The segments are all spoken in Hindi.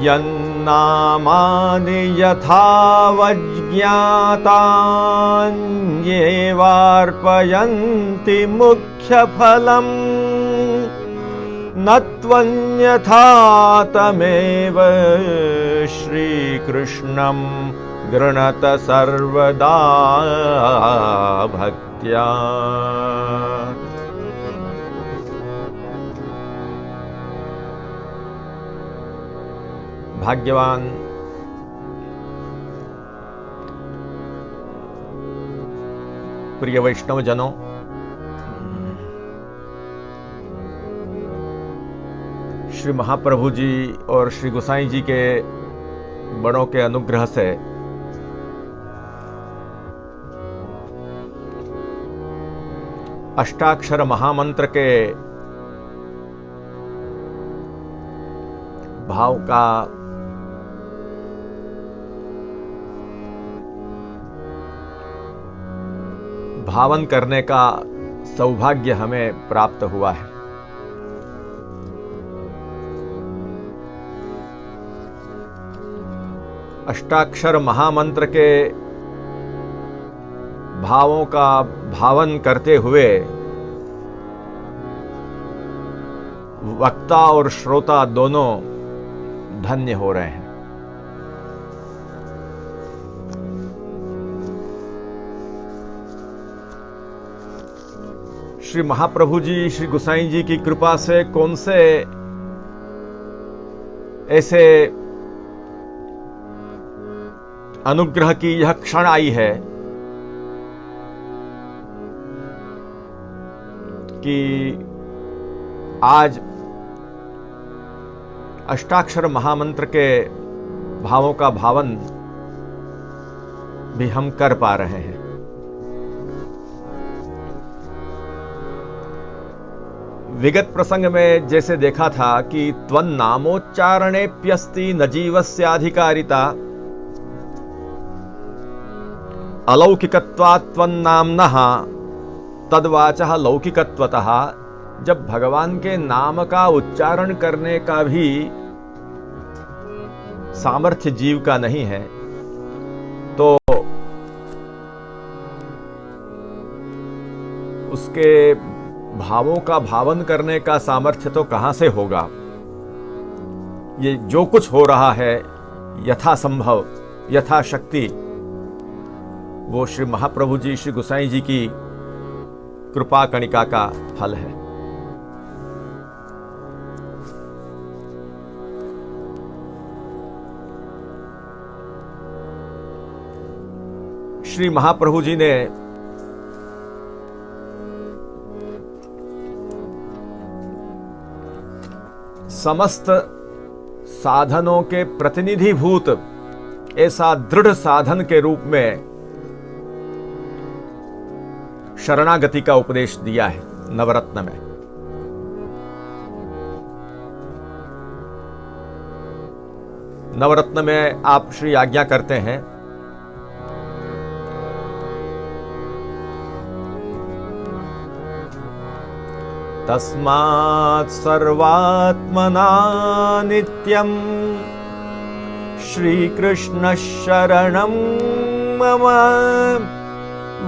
यन्नामानि यथावज्ञातान्येवार्पयन्ति मुख्यफलम् न त्वन्यथा तमेव श्रीकृष्णं गृणत सर्वदा भक्त्या। भाग्यवान प्रिय वैष्णव जनों, श्री महाप्रभु जी और श्री गोसाई जी के बड़ों के अनुग्रह से अष्टाक्षर महामंत्र के भाव का भावन करने का सौभाग्य हमें प्राप्त हुआ है। अष्टाक्षर महामंत्र के भावों का भावन करते हुए वक्ता और श्रोता दोनों धन्य हो रहे हैं। श्री महाप्रभु जी, श्री गोसाई जी की कृपा से कौन से ऐसे अनुग्रह की यह क्षण आई है कि आज अष्टाक्षर महामंत्र के भावों का भावन भी हम कर पा रहे हैं। विगत प्रसंग में जैसे देखा था कि त्वन्नामोच्चारणेप्यस्ति न जीवस्याधिकारिता अलौकिकत्वात् त्वन्नाम्नः तद्वाचः लौकिकत्वतः। जब भगवान के नाम का उच्चारण करने का भी सामर्थ्य जीव का नहीं है तो उसके भावों का भावन करने का सामर्थ्य तो कहां से होगा। ये जो कुछ हो रहा है यथासंभव यथाशक्ति वो श्री महाप्रभु जी, श्री गोसाई जी की कृपा कणिका का फल है। श्री महाप्रभु जी ने समस्त साधनों के प्रतिनिधिभूत ऐसा दृढ़ साधन के रूप में शरणागति का उपदेश दिया है नवरत्न में। नवरत्न में आप श्री आज्ञा करते हैं तस्मात् सर्वात्मना नित्यं श्रीकृष्ण शरणं मम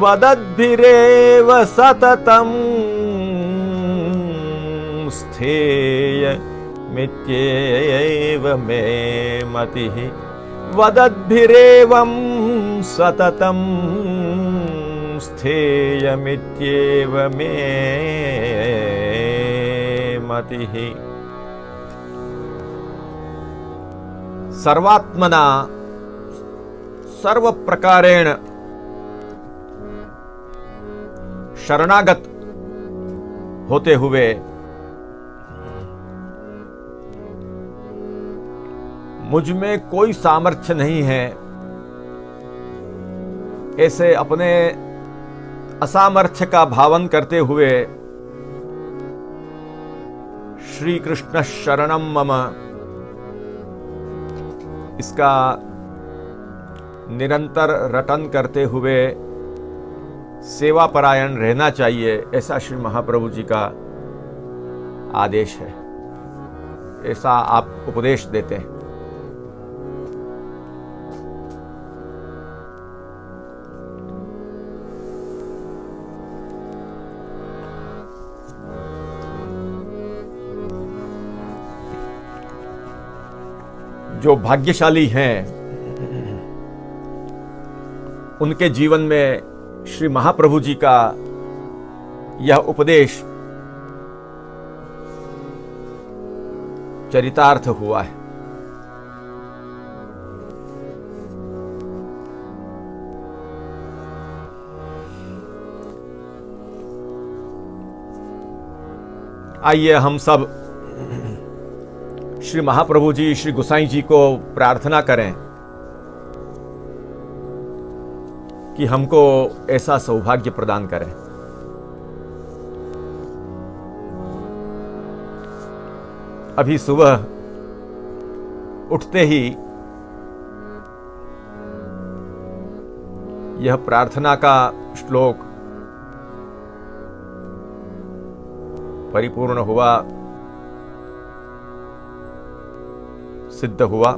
वदद्भिरेव सततं स्थेय मित्येव मे मतिः वदद्भिरेवं सततं स्थेयमित्येव मे मतिः। सर्वात्मना सर्व प्रकारेण शरणागत होते हुए मुझ में कोई सामर्थ्य नहीं है ऐसे अपने असामर्थ्य का भावन करते हुए श्री कृष्ण शरणम मम इसका निरंतर रटन करते हुए सेवा परायण रहना चाहिए, ऐसा श्री महाप्रभु जी का आदेश है, ऐसा आप उपदेश देते हैं। जो भाग्यशाली हैं उनके जीवन में श्री महाप्रभु जी का यह उपदेश चरितार्थ हुआ है। आइए हम सब श्री महाप्रभु जी, श्री गोसाई जी को प्रार्थना करें कि हमको ऐसा सौभाग्य प्रदान करें। अभी सुबह उठते ही यह प्रार्थना का श्लोक परिपूर्ण हुआ, सिद्ध हुआ।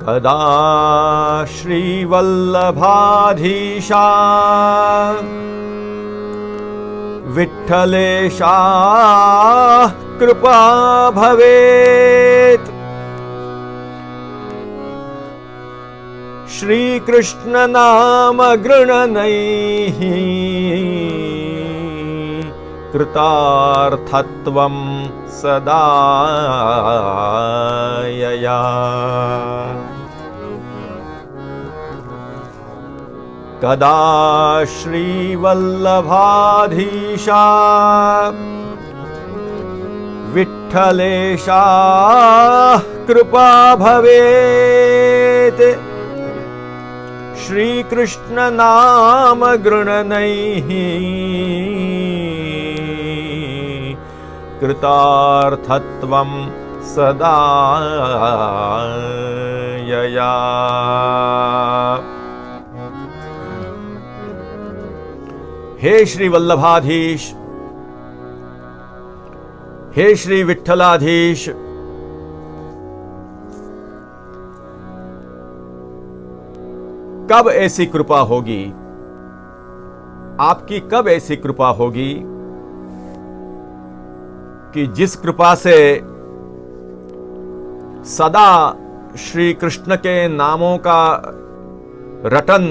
कदा श्रीवल्लभाधीशा विठ्ठलेशा कृपा भवेत्, श्रीकृष्ण नाम गृणनैः कृतार्थत्वं सदा यया। कदा श्रीवल्लभाधीशा विठ्ठलेशा कृपा भवेत्, श्रीकृष्ण नाम गृणनैः कृतार्थत्वं सदा यया। हे श्री वल्लभाधीश, हे श्री विठ्ठलाधीश, कब ऐसी कृपा होगी, आपकी कब ऐसी कृपा होगी कि जिस कृपा से सदा श्री कृष्ण के नामों का रटन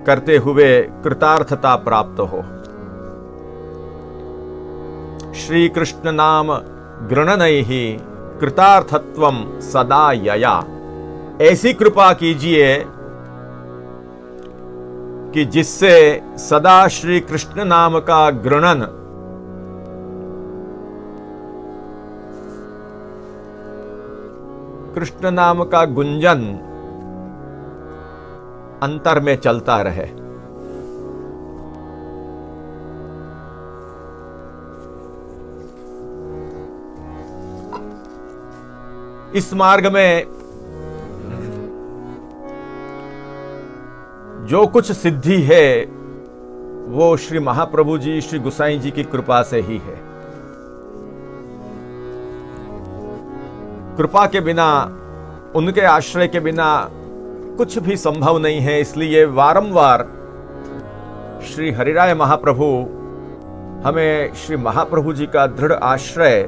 करते हुए कृतार्थता प्राप्त हो। श्री कृष्ण नाम गृणनैः कृतार्थत्वं सदा यया। ऐसी कृपा कीजिए कि जिससे सदा श्री कृष्ण नाम का गृणन कृष्ण नाम का गुंजन अंतर में चलता रहे। इस मार्ग में जो कुछ सिद्धि है वो श्री महाप्रभु जी, श्री गोसाई जी की कृपा से ही है। कृपा के बिना, उनके आश्रय के बिना कुछ भी संभव नहीं है। इसलिए वारंवार श्री हरिराय महाप्रभु हमें श्री महाप्रभु जी का दृढ़ आश्रय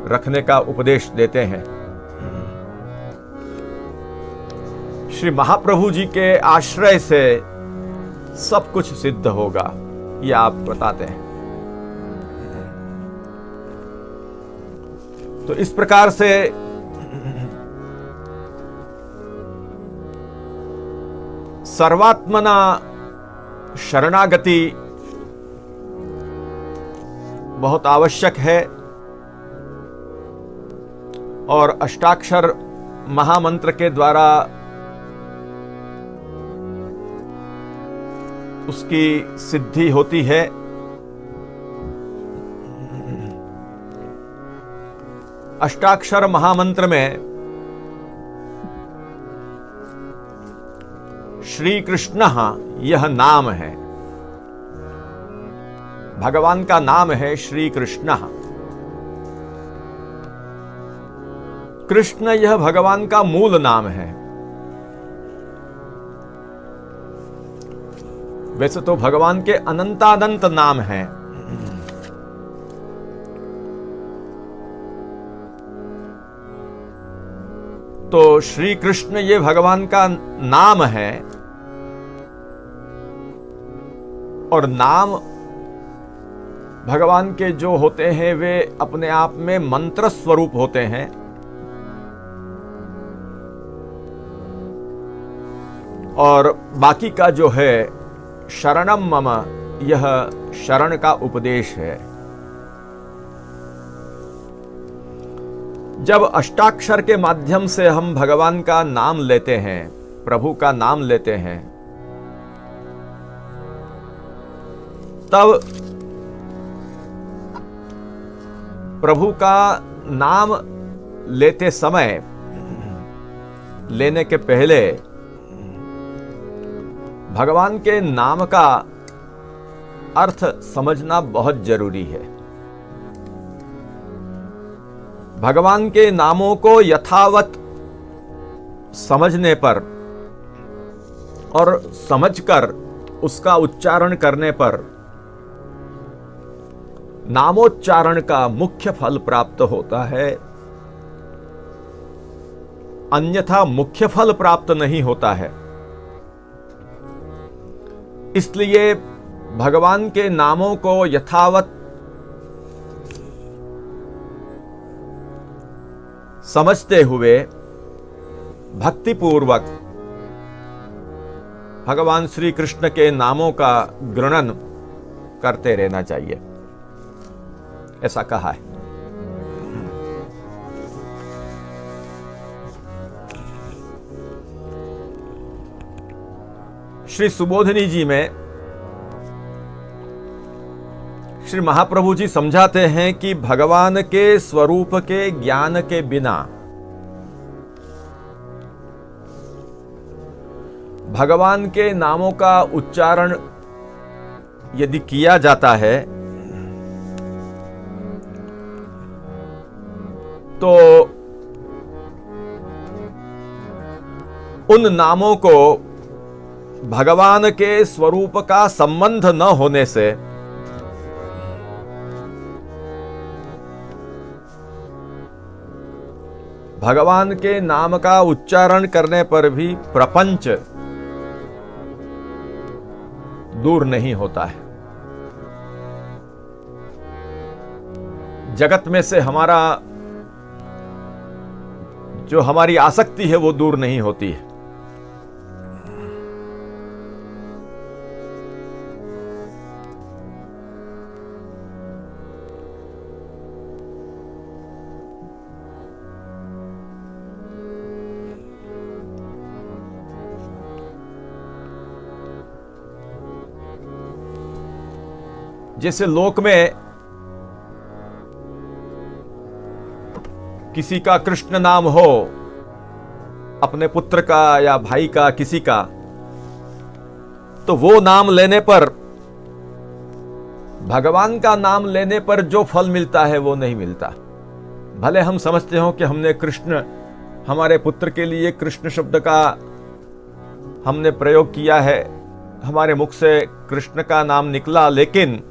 रखने का उपदेश देते हैं। श्री महाप्रभु जी के आश्रय से सब कुछ सिद्ध होगा, ये आप बताते हैं। तो इस प्रकार से सर्वात्मना शरणागति बहुत आवश्यक है और अष्टाक्षर महामंत्र के द्वारा उसकी सिद्धि होती है। अष्टाक्षर महामंत्र में श्री कृष्ण यह नाम है, भगवान का नाम है श्री कृष्ण। कृष्ण यह भगवान का मूल नाम है। वैसे तो भगवान के अनंतानंत नाम हैं, तो श्री कृष्ण ये भगवान का नाम है, और नाम भगवान के जो होते हैं वे अपने आप में मंत्र स्वरूप होते हैं। और बाकी का जो है शरणम मम, यह शरण का उपदेश है। जब अष्टाक्षर के माध्यम से हम भगवान का नाम लेते हैं, प्रभु का नाम लेते हैं, तब प्रभु का नाम लेते समय, लेने के पहले भगवान के नाम का अर्थ समझना बहुत जरूरी है। भगवान के नामों को यथावत समझने पर और समझकर उसका उच्चारण करने पर नामोच्चारण का मुख्य फल प्राप्त होता है, अन्यथा मुख्य फल प्राप्त नहीं होता है। इसलिए भगवान के नामों को यथावत समझते हुए भक्तिपूर्वक भगवान श्री कृष्ण के नामों का गणन करते रहना चाहिए, ऐसा कहा है। श्री सुबोधिनी जी में श्री महाप्रभु जी समझाते हैं कि भगवान के स्वरूप के ज्ञान के बिना भगवान के नामों का उच्चारण यदि किया जाता है तो उन नामों को भगवान के स्वरूप का संबंध न होने से भगवान के नाम का उच्चारण करने पर भी प्रपंच दूर नहीं होता है। जगत में से जो हमारी आसक्ति है वो दूर नहीं होती है। जैसे लोक में किसी का कृष्ण नाम हो, अपने पुत्र का या भाई का, किसी का, तो वो नाम लेने पर, भगवान का नाम लेने पर जो फल मिलता है वो नहीं मिलता। भले हम समझते हो कि हमने कृष्ण, हमारे पुत्र के लिए कृष्ण शब्द का हमने प्रयोग किया है, हमारे मुख से कृष्ण का नाम निकला, लेकिन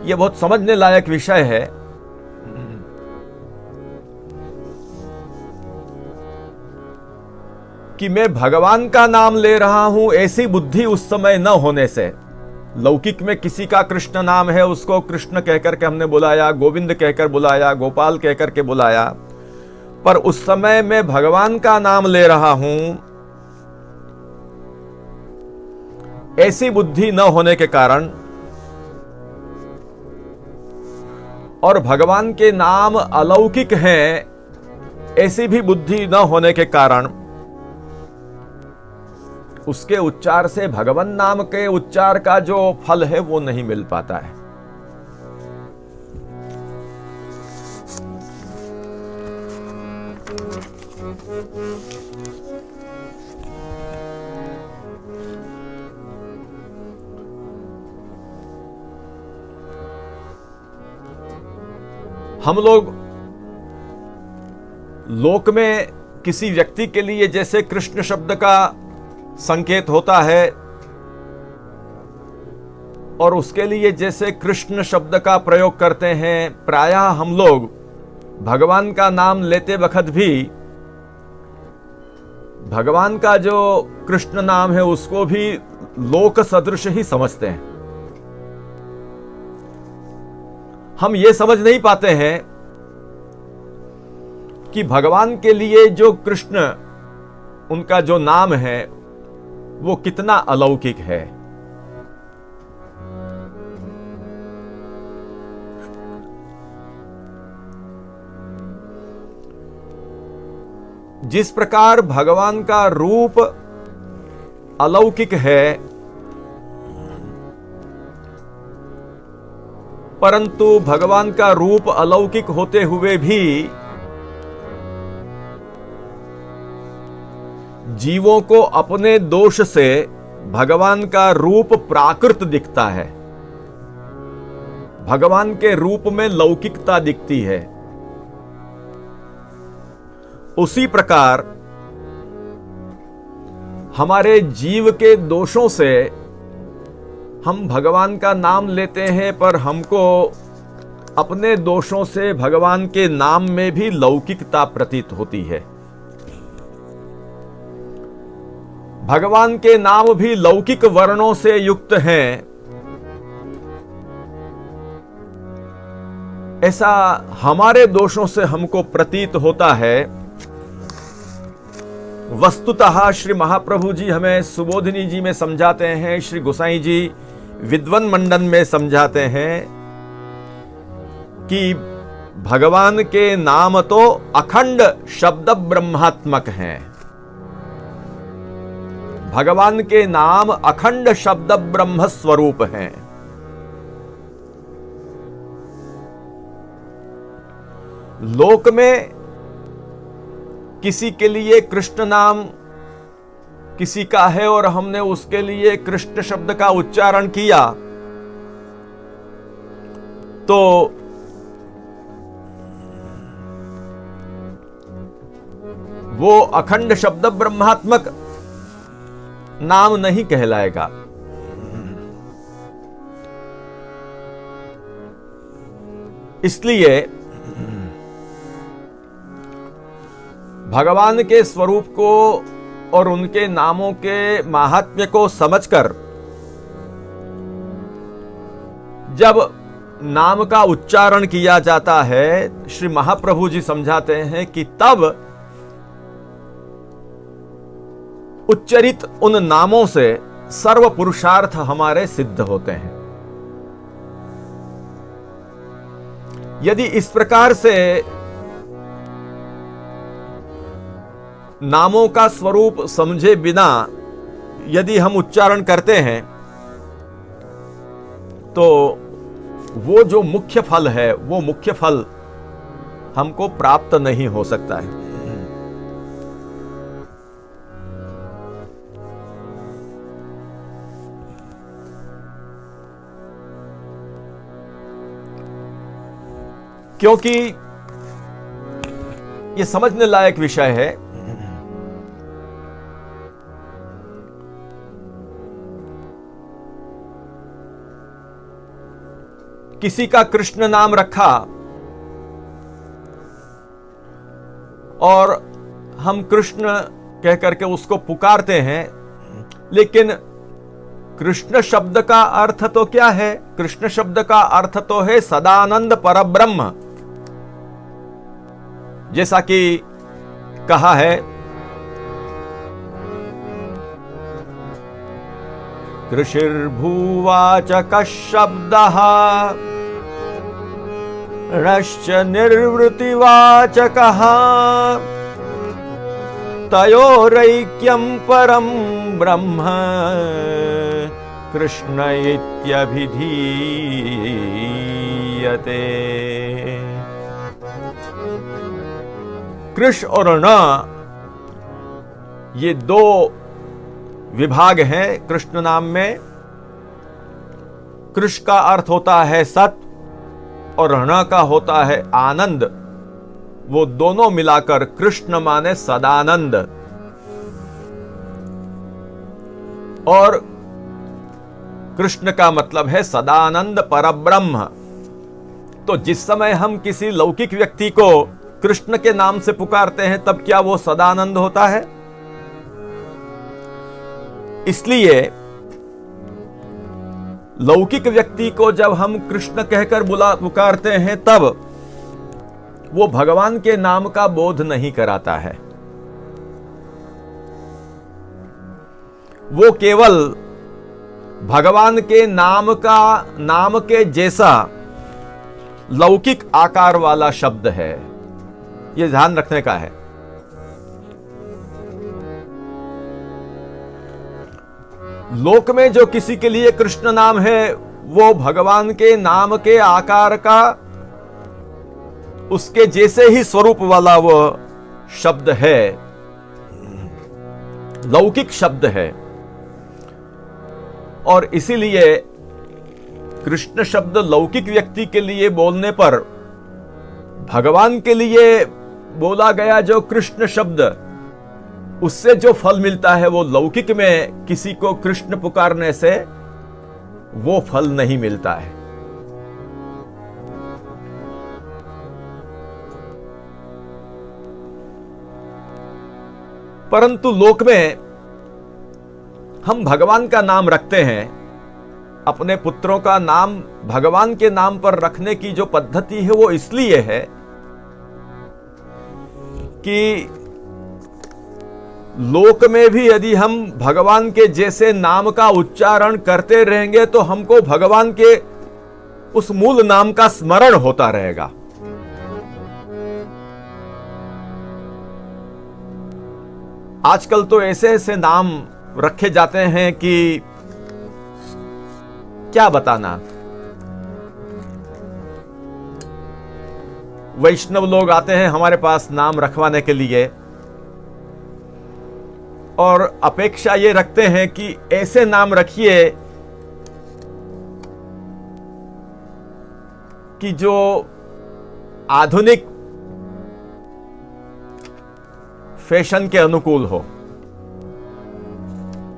यह बहुत समझने लायक विषय है कि मैं भगवान का नाम ले रहा हूं, ऐसी बुद्धि उस समय न होने से। लौकिक में किसी का कृष्ण नाम है, उसको कृष्ण कहकर के हमने बुलाया, गोविंद कहकर बुलाया, गोपाल कहकर के बुलाया, पर उस समय मैं भगवान का नाम ले रहा हूं, ऐसी बुद्धि न होने के कारण और भगवान के नाम अलौकिक हैं, ऐसी भी बुद्धि न होने के कारण उसके उच्चार से भगवान नाम के उच्चार का जो फल है वो नहीं मिल पाता है। हम लोग लोक में किसी व्यक्ति के लिए जैसे कृष्ण शब्द का संकेत होता है और उसके लिए जैसे कृष्ण शब्द का प्रयोग करते हैं, प्रायः हम लोग भगवान का नाम लेते वक्त भी भगवान का जो कृष्ण नाम है उसको भी लोक सदृश ही समझते हैं। हम ये समझ नहीं पाते हैं कि भगवान के लिए जो कृष्ण उनका जो नाम है वो कितना अलौकिक है। जिस प्रकार भगवान का रूप अलौकिक है, परंतु भगवान का रूप अलौकिक होते हुए भी जीवों को अपने दोष से भगवान का रूप प्राकृत दिखता है, भगवान के रूप में लौकिकता दिखती है। उसी प्रकार हमारे जीव के दोषों से हम भगवान का नाम लेते हैं, पर हमको अपने दोषों से भगवान के नाम में भी लौकिकता प्रतीत होती है। भगवान के नाम भी लौकिक वर्णों से युक्त हैं, ऐसा हमारे दोषों से हमको प्रतीत होता है। वस्तुतः श्री महाप्रभु जी हमें सुबोधिनी जी में समझाते हैं, श्री गोसाई जी विद्वन मंडन में समझाते हैं कि भगवान के नाम तो अखंड शब्द ब्रह्मात्मक हैं। भगवान के नाम अखंड शब्द ब्रह्म स्वरूप हैं। लोक में किसी के लिए कृष्ण नाम किसी का है और हमने उसके लिए कृष्ण शब्द का उच्चारण किया तो वो अखंड शब्द ब्रह्मात्मक नाम नहीं कहलाएगा। इसलिए भगवान के स्वरूप को और उनके नामों के महात्म्य को समझकर जब नाम का उच्चारण किया जाता है, श्री महाप्रभु जी समझाते हैं कि तब उच्चरित उन नामों से सर्व पुरुषार्थ हमारे सिद्ध होते हैं। यदि इस प्रकार से नामों का स्वरूप समझे बिना यदि हम उच्चारण करते हैं तो वो जो मुख्य फल है वो मुख्य फल हमको प्राप्त नहीं हो सकता है। क्योंकि ये समझने लायक विषय है। किसी का कृष्ण नाम रखा और हम कृष्ण कह करके उसको पुकारते हैं, लेकिन कृष्ण शब्द का अर्थ तो क्या है? कृष्ण शब्द का अर्थ तो है सदानंद परब्रह्म। जैसा कि कहा है कृषिर्भुवाचकः शब्दः रश्च निर्वृतिवाचकः तयोरैक्यं परं ब्रह्म कृष्ण इत्यभिधीयते। कृष और न ये दो विभाग हैं कृष्ण नाम में। कृष का अर्थ होता है सत और न का होता है आनंद। वो दोनों मिलाकर कृष्ण माने सदानंद। और कृष्ण का मतलब है सदानंद परब्रह्म। तो जिस समय हम किसी लौकिक व्यक्ति को कृष्ण के नाम से पुकारते हैं, तब क्या वो सदानंद होता है? इसलिए लौकिक व्यक्ति को जब हम कृष्ण कहकर पुकारते हैं, तब वो भगवान के नाम का बोध नहीं कराता है। वो केवल भगवान के नाम के जैसा लौकिक आकार वाला शब्द है। यह ध्यान रखने का है। लोक में जो किसी के लिए कृष्ण नाम है, वो भगवान के नाम के आकार का, उसके जैसे ही स्वरूप वाला वो शब्द है, लौकिक शब्द है। और इसीलिए कृष्ण शब्द लौकिक व्यक्ति के लिए बोलने पर, भगवान के लिए बोला गया जो कृष्ण शब्द, उससे जो फल मिलता है वो लौकिक में किसी को कृष्ण पुकारने से वो फल नहीं मिलता है। परंतु लोक में हम भगवान का नाम रखते हैं। अपने पुत्रों का नाम भगवान के नाम पर रखने की जो पद्धति है वो इसलिए है कि लोक में भी यदि हम भगवान के जैसे नाम का उच्चारण करते रहेंगे तो हमको भगवान के उस मूल नाम का स्मरण होता रहेगा। आजकल तो ऐसे ऐसे नाम रखे जाते हैं कि क्या बताना। वैष्णव लोग आते हैं हमारे पास नाम रखवाने के लिए और अपेक्षा ये रखते हैं कि ऐसे नाम रखिए कि जो आधुनिक फैशन के अनुकूल हो।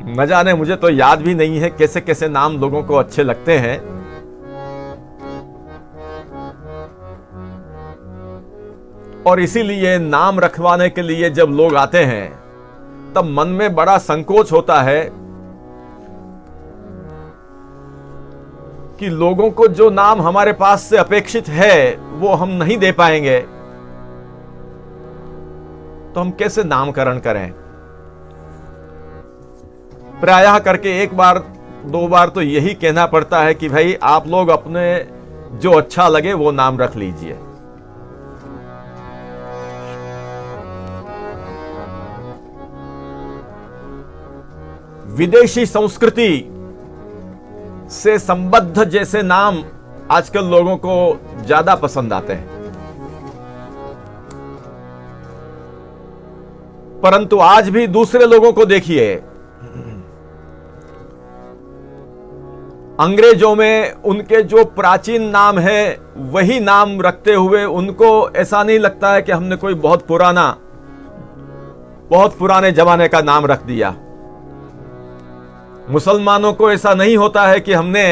न जाने, मुझे तो याद भी नहीं है कैसे कैसे नाम लोगों को अच्छे लगते हैं। और इसीलिए नाम रखवाने के लिए जब लोग आते हैं तब मन में बड़ा संकोच होता है कि लोगों को जो नाम हमारे पास से अपेक्षित है वो हम नहीं दे पाएंगे, तो हम कैसे नामकरण करें। प्रायः करके एक बार दो बार तो यही कहना पड़ता है कि भाई आप लोग अपने जो अच्छा लगे वो नाम रख लीजिए। विदेशी संस्कृति से संबद्ध जैसे नाम आजकल लोगों को ज्यादा पसंद आते हैं। परंतु आज भी दूसरे लोगों को देखिए, अंग्रेजों में उनके जो प्राचीन नाम है वही नाम रखते हुए उनको ऐसा नहीं लगता है कि हमने कोई बहुत पुराने जमाने का नाम रख दिया। मुसलमानों को ऐसा नहीं होता है कि हमने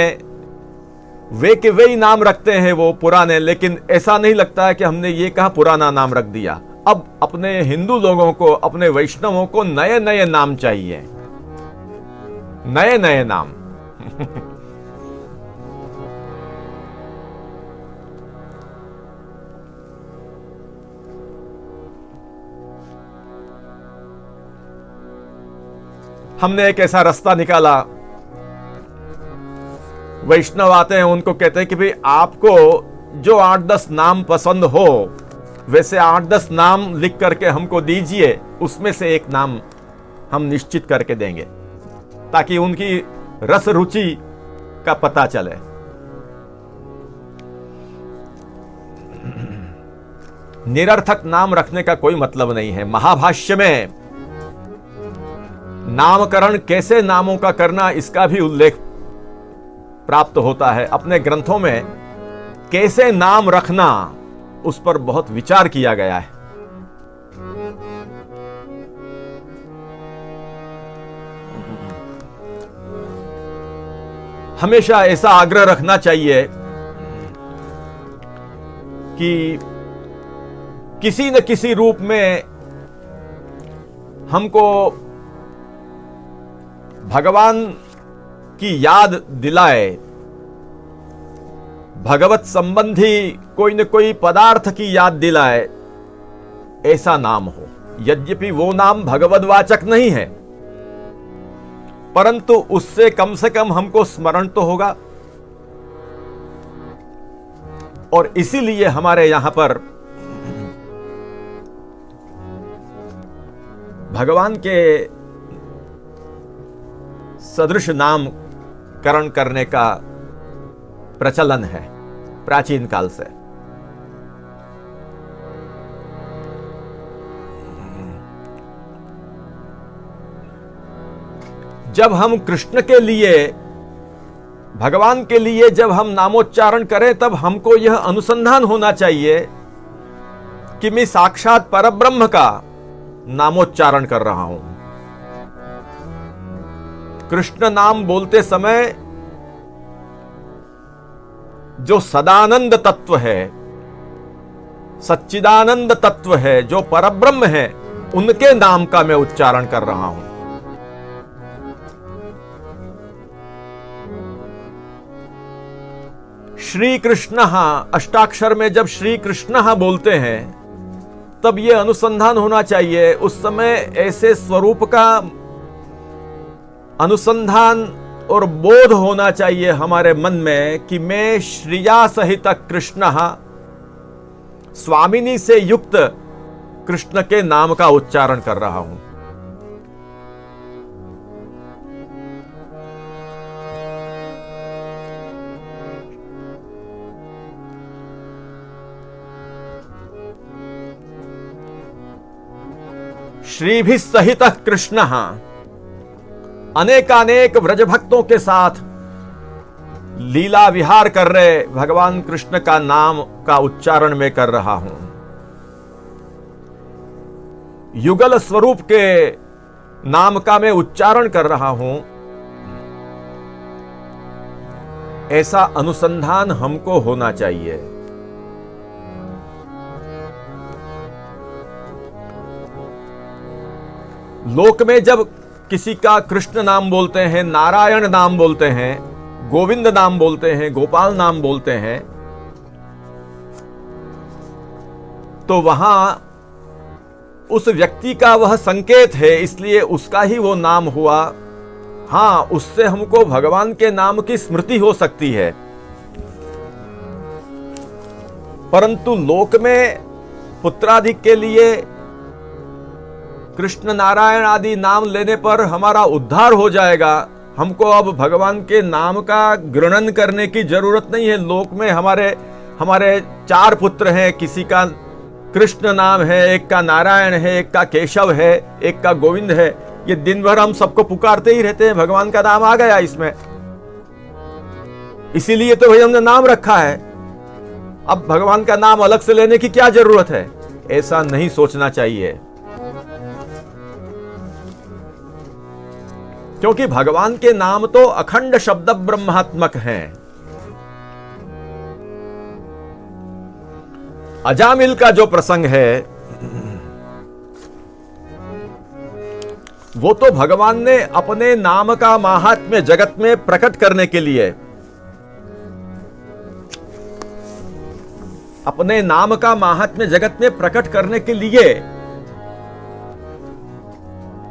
वे के वे ही नाम रखते हैं वो पुराने, लेकिन ऐसा नहीं लगता है कि हमने ये कहा पुराना नाम रख दिया। अब अपने हिंदू लोगों को, अपने वैष्णवों को नए नए नाम चाहिए, नए नए नाम। हमने एक ऐसा रास्ता निकाला, वैष्णव आते हैं उनको कहते हैं कि भाई आपको जो 8-10 नाम पसंद हो वैसे 8-10 नाम लिख करके हमको दीजिए, उसमें से एक नाम हम निश्चित करके देंगे ताकि उनकी रस रुचि का पता चले। निरर्थक नाम रखने का कोई मतलब नहीं है। महाभाष्य में नामकरण कैसे नामों का करना इसका भी उल्लेख प्राप्त होता है। अपने ग्रंथों में कैसे नाम रखना उस पर बहुत विचार किया गया है। हमेशा ऐसा आग्रह रखना चाहिए कि किसी न किसी रूप में हमको भगवान की याद दिलाए, भगवत संबंधी कोई न कोई पदार्थ की याद दिलाए, ऐसा नाम हो। यद्यपि वो नाम भगवद्वाचक नहीं है, परंतु उससे कम से कम हमको स्मरण तो होगा। और इसीलिए हमारे यहां पर भगवान के सदृश नामकरण करने का प्रचलन है प्राचीन काल से। जब हम कृष्ण के लिए, भगवान के लिए जब हम नामोच्चारण करें, तब हमको यह अनुसंधान होना चाहिए कि मैं साक्षात परब्रह्म का नामोच्चारण कर रहा हूं। कृष्ण नाम बोलते समय जो सदानंद तत्व है, सच्चिदानंद तत्व है, जो परब्रह्म है, उनके नाम का मैं उच्चारण कर रहा हूं। श्री कृष्ण अष्टाक्षर में जब श्री कृष्ण बोलते हैं, तब यह अनुसंधान होना चाहिए, उस समय ऐसे स्वरूप का अनुसंधान और बोध होना चाहिए हमारे मन में कि मैं श्रिया सहित कृष्ण, स्वामिनी से युक्त कृष्ण के नाम का उच्चारण कर रहा हूं। श्रीभिः सहित कृष्ण, अनेकानेक व्रज भक्तों के साथ लीला विहार कर रहे भगवान कृष्ण का नाम का उच्चारण मैं कर रहा हूं। युगल स्वरूप के नाम का मैं उच्चारण कर रहा हूं। ऐसा अनुसंधान हमको होना चाहिए। लोक में जब किसी का कृष्ण नाम बोलते हैं, नारायण नाम बोलते हैं, गोविंद नाम बोलते हैं, गोपाल नाम बोलते हैं, तो वहां उस व्यक्ति का वह संकेत है, इसलिए उसका ही वो नाम हुआ। हां, उससे हमको भगवान के नाम की स्मृति हो सकती है, परंतु लोक में पुत्राधिक के लिए कृष्ण नारायण आदि नाम लेने पर हमारा उद्धार हो जाएगा। हमको अब भगवान के नाम का गृणन करने की जरूरत नहीं है। लोक में हमारे 4 पुत्र हैं, किसी का कृष्ण नाम है, एक का नारायण है, एक का केशव है, एक का गोविंद है। ये दिन भर हम सबको पुकारते ही रहते हैं, भगवान का नाम आ गया इसमें, इसीलिए तो भाई हमने नाम रखा है। अब भगवान का नाम अलग से लेने की क्या जरूरत है? ऐसा नहीं सोचना चाहिए, क्योंकि भगवान के नाम तो अखंड शब्द ब्रह्मात्मक हैं। अजामिल का जो प्रसंग है, वो तो भगवान ने अपने नाम का माहात्म्य जगत में प्रकट करने के लिए, अपने नाम का माहात्म्य जगत में प्रकट करने के लिए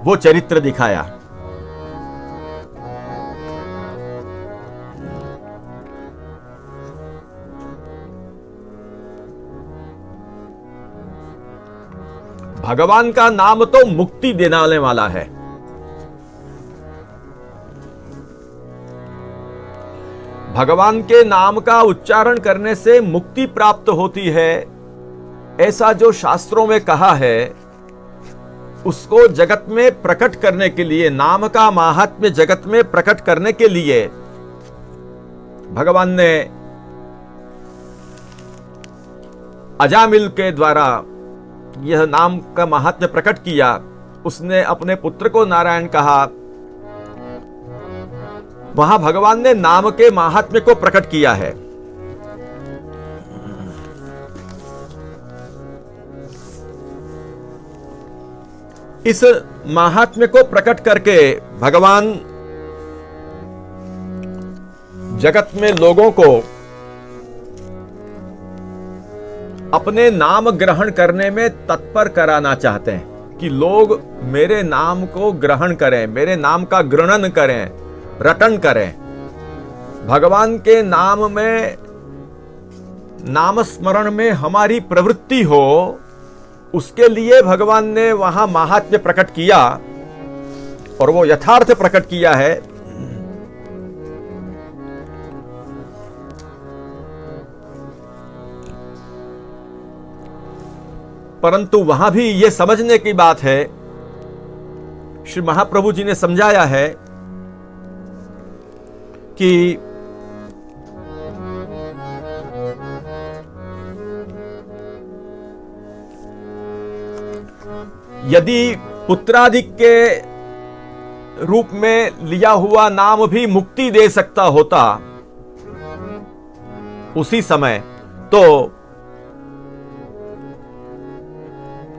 वो चरित्र दिखाया। भगवान का नाम तो मुक्ति देने वाला है। भगवान के नाम का उच्चारण करने से मुक्ति प्राप्त होती है, ऐसा जो शास्त्रों में कहा है, उसको जगत में प्रकट करने के लिए, नाम का माहात्म्य जगत में प्रकट करने के लिए भगवान ने अजामिल के द्वारा यह नाम का महात्म्य प्रकट किया, उसने अपने पुत्र को नारायण कहा, वहां भगवान ने नाम के महात्म्य को प्रकट किया है। इस महात्म्य को प्रकट करके भगवान जगत में लोगों को अपने नाम ग्रहण करने में तत्पर कराना चाहते हैं कि लोग मेरे नाम को ग्रहण करें, मेरे नाम का ग्रहण करें, रटन करें। भगवान के नाम में, नाम स्मरण में हमारी प्रवृत्ति हो, उसके लिए भगवान ने वहां महात्म्य प्रकट किया और वो यथार्थ प्रकट किया है। परंतु वहां भी यह समझने की बात है, श्री महाप्रभु जी ने समझाया है कि यदि पुत्रादि के रूप में लिया हुआ नाम भी मुक्ति दे सकता होता उसी समय, तो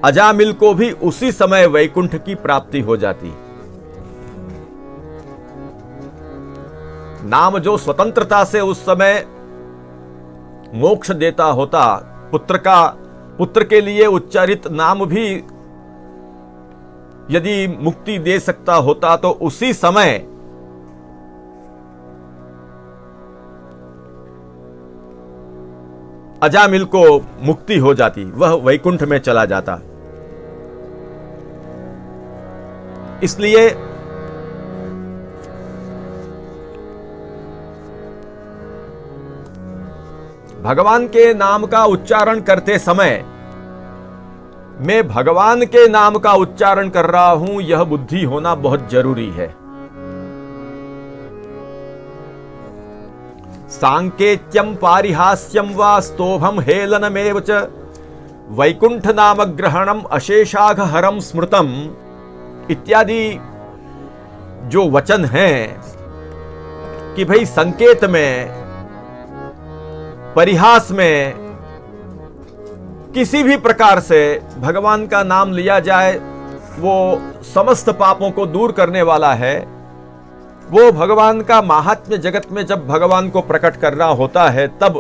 अजामिल को भी उसी समय वैकुंठ की प्राप्ति हो जाती। नाम जो स्वतंत्रता से उस समय मोक्ष देता होता, पुत्र के लिए उच्चारित नाम भी यदि मुक्ति दे सकता होता तो उसी समय अजामिल को मुक्ति हो जाती, वह वैकुंठ में चला जाता। इसलिए भगवान के नाम का उच्चारण करते समय मैं भगवान के नाम का उच्चारण कर रहा हूं, यह बुद्धि होना बहुत जरूरी है। सांकेत्यम पारिहास्यम वा स्तोभम हेलनमेव च वैकुंठ नाम ग्रहणम अशेषाघ हरम स्मृतम इत्यादि जो वचन हैं कि भाई संकेत में, परिहास में, किसी भी प्रकार से भगवान का नाम लिया जाए, वो समस्त पापों को दूर करने वाला है। वो भगवान का महात्म्य जगत में जब भगवान को प्रकट करना होता है तब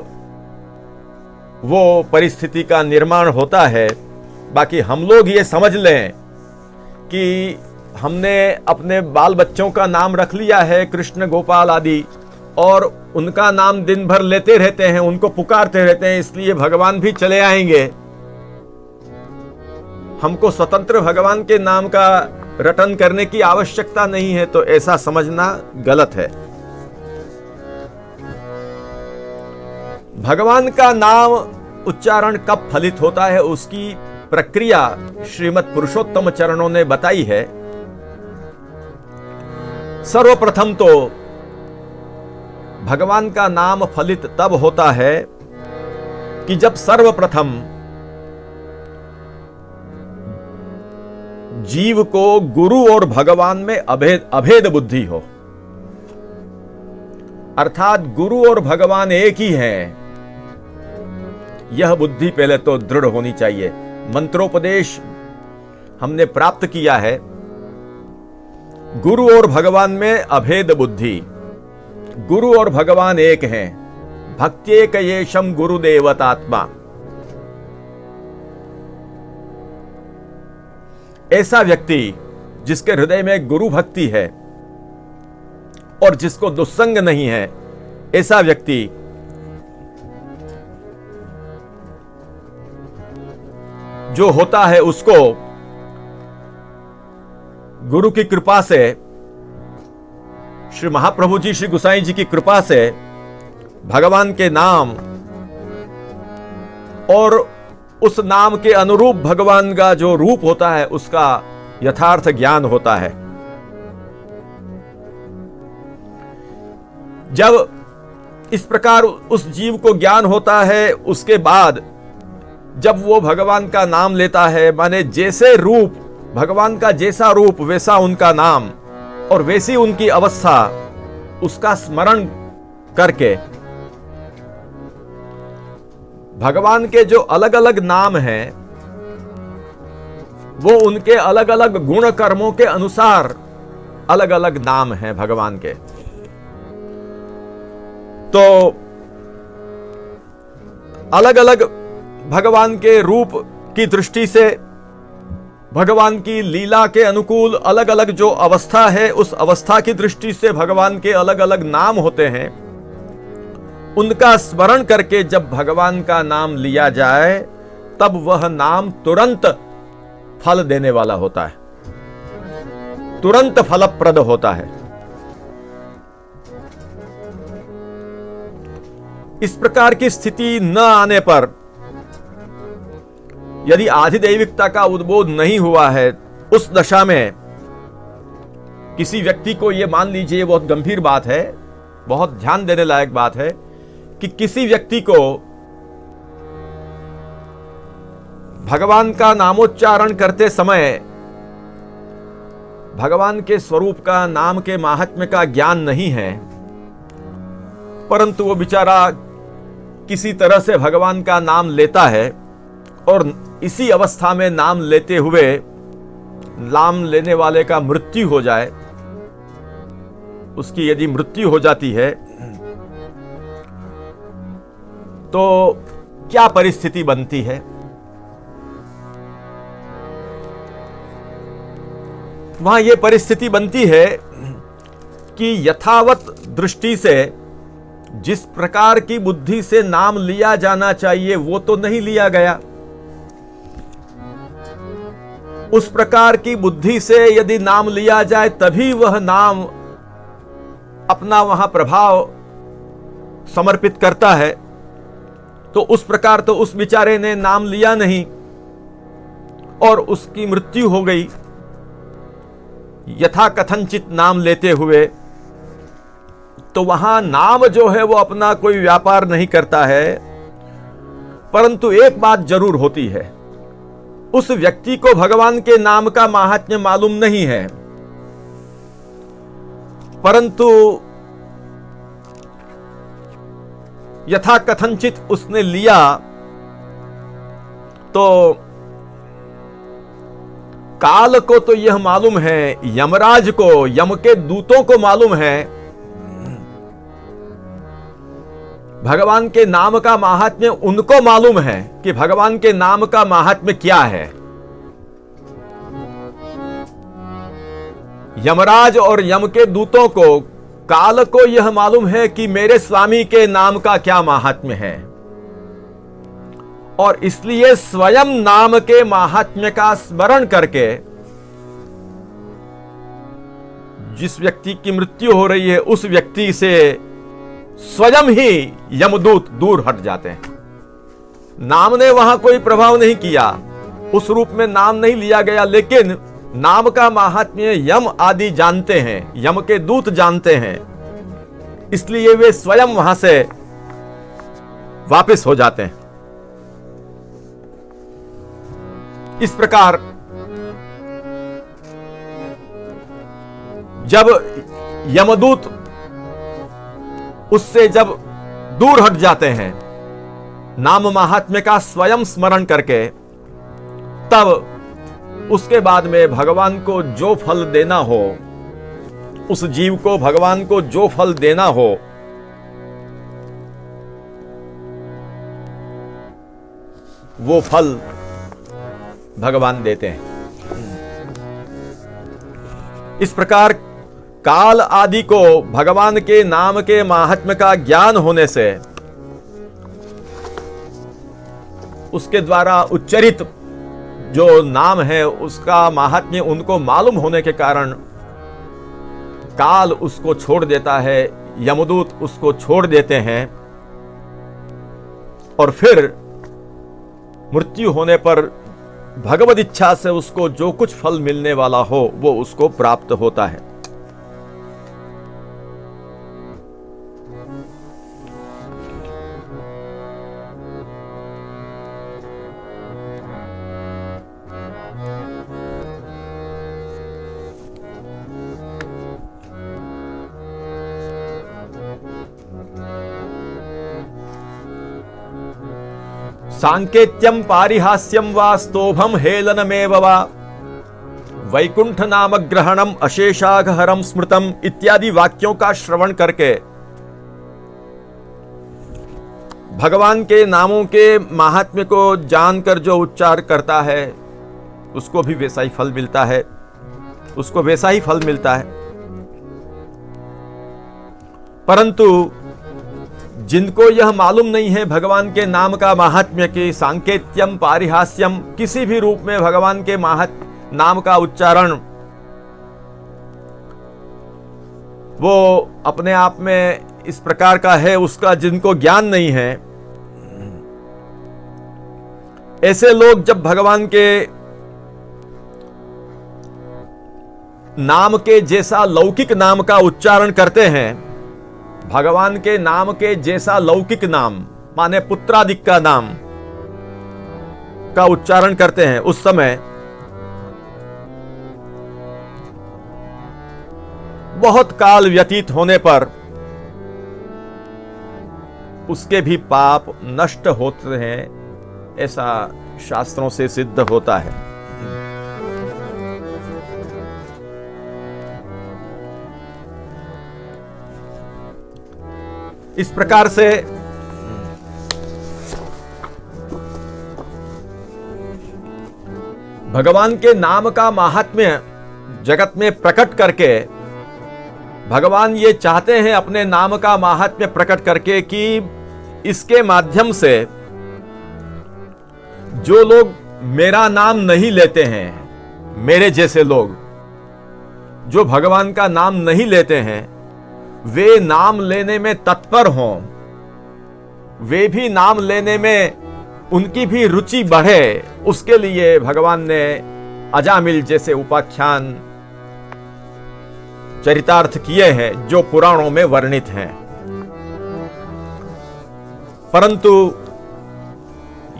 वो परिस्थिति का निर्माण होता है। बाकी हम लोग ये समझ लें कि हमने अपने बाल बच्चों का नाम रख लिया है कृष्ण गोपाल आदि, और उनका नाम दिन भर लेते रहते हैं, उनको पुकारते रहते हैं, इसलिए भगवान भी चले आएंगे। हमको स्वतंत्र भगवान के नाम का रटन करने की आवश्यकता नहीं है, तो ऐसा समझना गलत है। भगवान का नाम उच्चारण कब फलित होता है उसकी प्रक्रिया श्रीमद् पुरुषोत्तम चरणों ने बताई है। सर्वप्रथम तो भगवान का नाम फलित तब होता है कि जब सर्वप्रथम जीव को गुरु और भगवान में अभेद बुद्धि हो, अर्थात गुरु और भगवान एक ही हैं, यह बुद्धि पहले तो दृढ़ होनी चाहिए। मंत्रोपदेश हमने प्राप्त किया है, गुरु और भगवान में अभेद बुद्धि, गुरु और भगवान एक हैं, भक्त्येकयेशम गुरुदेवतात्मा। ऐसा व्यक्ति जिसके हृदय में गुरु भक्ति है और जिसको दुस्संग नहीं है, ऐसा व्यक्ति जो होता है उसको गुरु की कृपा से, श्री महाप्रभु जी, श्री गुसाई जी की कृपा से भगवान के नाम और उस नाम के अनुरूप भगवान का जो रूप होता है उसका यथार्थ ज्ञान होता है। जब इस प्रकार उस जीव को ज्ञान होता है, उसके बाद जब वो भगवान का नाम लेता है, माने जैसे रूप, भगवान का जैसा रूप वैसा उनका नाम और वैसी उनकी अवस्था, उसका स्मरण करके भगवान के जो अलग अलग नाम हैं वो उनके अलग अलग गुण कर्मों के अनुसार अलग अलग नाम हैं भगवान के। तो अलग अलग भगवान के रूप की दृष्टि से, भगवान की लीला के अनुकूल अलग अलग जो अवस्था है, उस अवस्था की दृष्टि से भगवान के अलग अलग नाम होते हैं। उनका स्मरण करके जब भगवान का नाम लिया जाए तब वह नाम तुरंत फल देने वाला होता है, तुरंत फलप्रद होता है। इस प्रकार की स्थिति न आने पर, यदि आधिदैविकता का उद्बोध नहीं हुआ है, उस दशा में किसी व्यक्ति को यह मान लीजिए, बहुत गंभीर बात है, बहुत ध्यान देने लायक बात है कि किसी व्यक्ति को भगवान का नामोच्चारण करते समय भगवान के स्वरूप का, नाम के माहात्म्य का ज्ञान नहीं है, परंतु वो बेचारा किसी तरह से भगवान का नाम लेता है और इसी अवस्था में नाम लेते हुए नाम लेने वाले का मृत्यु हो जाए, उसकी यदि मृत्यु हो जाती है तो क्या परिस्थिति बनती है? वहां यह परिस्थिति बनती है कि यथावत दृष्टि से जिस प्रकार की बुद्धि से नाम लिया जाना चाहिए वो तो नहीं लिया गया। उस प्रकार की बुद्धि से यदि नाम लिया जाए तभी वह नाम अपना वहां प्रभाव समर्पित करता है, तो उस प्रकार तो उस बेचारे ने नाम लिया नहीं और उसकी मृत्यु हो गई यथा कथनचित नाम लेते हुए। तो वहां नाम जो है वो अपना कोई व्यापार नहीं करता है, परंतु एक बात जरूर होती है, उस व्यक्ति को भगवान के नाम का माहात्म्य मालूम नहीं है, परंतु यथा कथनचित उसने लिया तो काल को तो यह मालूम है, यमराज को, यम के दूतों को मालूम है भगवान के नाम का माहात्म्य, उनको मालूम है कि भगवान के नाम का माहात्म्य क्या है। यमराज और यम के दूतों को, काल को यह मालूम है कि मेरे स्वामी के नाम का क्या माहात्म्य है, और इसलिए स्वयं नाम के माहात्म्य का स्मरण करके जिस व्यक्ति की मृत्यु हो रही है उस व्यक्ति से स्वयं ही यमदूत दूर हट जाते हैं। नाम ने वहां कोई प्रभाव नहीं किया, उस रूप में नाम नहीं लिया गया, लेकिन नाम का माहात्म्य यम आदि जानते हैं, यम के दूत जानते हैं, इसलिए वे स्वयं वहां से वापस हो जाते हैं। इस प्रकार जब यमदूत उससे जब दूर हट जाते हैं नाम महात्म्य का स्वयं स्मरण करके, तब उसके बाद में भगवान को जो फल देना हो, उस जीव को भगवान को जो फल देना हो, वो फल भगवान देते हैं। इस प्रकार काल आदि को भगवान के नाम के माहात्म्य का ज्ञान होने से, उसके द्वारा उच्चरित जो नाम है उसका माहात्म्य उनको मालूम होने के कारण काल उसको छोड़ देता है, यमदूत उसको छोड़ देते हैं, और फिर मृत्यु होने पर भगवद इच्छा से उसको जो कुछ फल मिलने वाला हो वो उसको प्राप्त होता है। सांकेत्यम पारिहास्यम वा स्तोभम हेलनमेव वा वैकुंठ नाम ग्रहणम अशेषाघहरम स्मृतम इत्यादि वाक्यों का श्रवण करके भगवान के नामों के महात्म्य को जानकर जो उच्चार करता है उसको भी वैसा ही फल मिलता है, उसको वैसा ही फल मिलता है। परंतु जिनको यह मालूम नहीं है भगवान के नाम का महात्म्य कि सांकेत्यम पारिहास्यम, किसी भी रूप में भगवान के नाम का उच्चारण वो अपने आप में इस प्रकार का है, उसका जिनको ज्ञान नहीं है, ऐसे लोग जब भगवान के नाम के जैसा लौकिक नाम का उच्चारण करते हैं, भगवान के नाम के जैसा लौकिक नाम माने पुत्रादिक का नाम का उच्चारण करते हैं, उस समय बहुत काल व्यतीत होने पर उसके भी पाप नष्ट होते हैं, ऐसा शास्त्रों से सिद्ध होता है। इस प्रकार से भगवान के नाम का महात्म्य जगत में प्रकट करके भगवान ये चाहते हैं अपने नाम का महात्म्य प्रकट करके कि इसके माध्यम से जो लोग मेरा नाम नहीं लेते हैं, मेरे जैसे लोग जो भगवान का नाम नहीं लेते हैं, वे नाम लेने में तत्पर हों, वे भी नाम लेने में उनकी भी रुचि बढ़े, उसके लिए भगवान ने अजामिल जैसे उपाख्यान चरितार्थ किए हैं जो पुराणों में वर्णित हैं। परंतु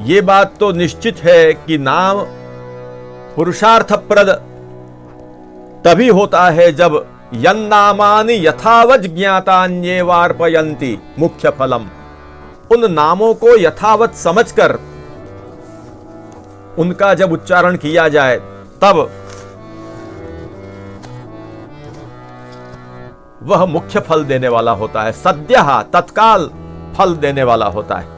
ये बात तो निश्चित है कि नाम पुरुषार्थप्रद तभी होता है जब यन्नामानि यथावत् ज्ञातान्येवार्पयन्ति मुख्य फलम, उन नामों को यथावत समझकर उनका जब उच्चारण किया जाए तब वह मुख्य फल देने वाला होता है, सद्यः तत्काल फल देने वाला होता है।